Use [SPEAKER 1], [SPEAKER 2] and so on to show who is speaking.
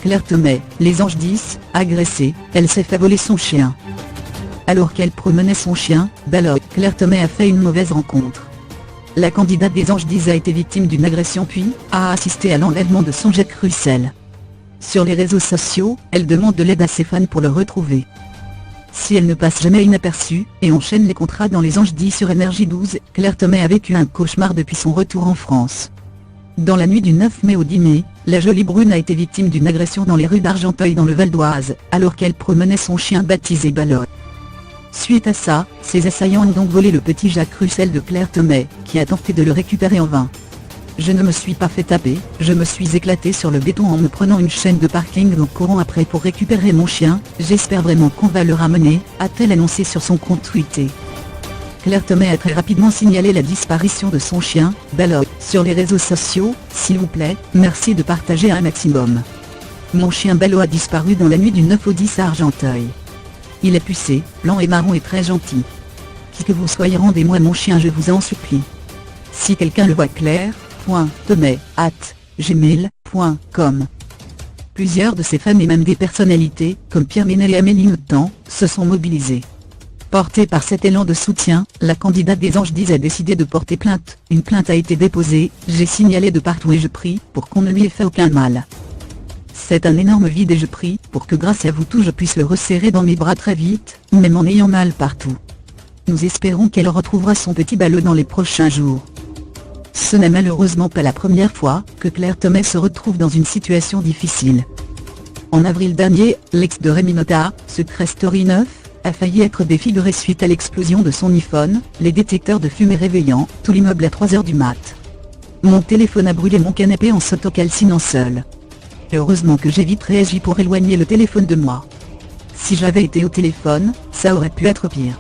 [SPEAKER 1] Claire Thomet, les Anges 10, agressée, elle s'est fait voler son chien. Alors qu'elle promenait son chien, Balloy, Claire Thomet a fait une mauvaise rencontre. La candidate des Anges 10 a été victime d'une agression puis a assisté à l'enlèvement de son Jack Russell. Sur les réseaux sociaux, elle demande de l'aide à ses fans pour le retrouver. Si elle ne passe jamais inaperçue, et enchaîne les contrats dans les Anges 10 sur Énergie 12, Claire Thomet a vécu un cauchemar depuis son retour en France. Dans la nuit du 9 mai au 10 mai, la jolie brune a été victime d'une agression dans les rues d'Argenteuil dans le Val d'Oise, alors qu'elle promenait son chien baptisé Balloy. Suite à ça, ses assaillants ont donc volé le petit Jack Russell de Claire Thomet, qui a tenté de le récupérer en vain. Je ne me suis pas fait taper, je me suis éclaté sur le béton en me prenant une chaîne de parking en courant après pour récupérer mon chien, j'espère vraiment qu'on va le ramener, a-t-elle annoncé sur son compte Twitter. Claire Thomet a très rapidement signalé la disparition de son chien, Balloy, sur les réseaux sociaux. S'il vous plaît, merci de partager un maximum. Mon chien Balloy a disparu dans la nuit du 9 au 10 à Argenteuil. Il est pucé, blanc et marron et très gentil. Qui que vous soyez, rendez-moi mon chien, je vous en supplie. Si quelqu'un le voit, Claire.Thomet@gmail.com. Plusieurs de ses fans et même des personnalités, comme Pierre Ménel et Amélie Nothomb, se sont mobilisés. Portée par cet élan de soutien, la candidate des Anges 10 a décidé de porter plainte. Une plainte a été déposée, j'ai signalé de partout et je prie pour qu'on ne lui ait fait aucun mal. C'est un énorme vide et je prie pour que grâce à vous tous je puisse le resserrer dans mes bras très vite, même en ayant mal partout. Nous espérons qu'elle retrouvera son petit Balloy dans les prochains jours. Ce n'est malheureusement pas la première fois que Claire Thomet se retrouve dans une situation difficile. En avril dernier, l'ex de Rémi Nota, Secret Story 9, a failli être défiguré suite à l'explosion de son iPhone, les détecteurs de fumée réveillant tout l'immeuble à 3 h du mat. Mon téléphone a brûlé mon canapé en s'autocalcinant seul. Heureusement que j'ai vite réagi pour éloigner le téléphone de moi. Si j'avais été au téléphone, ça aurait pu être pire.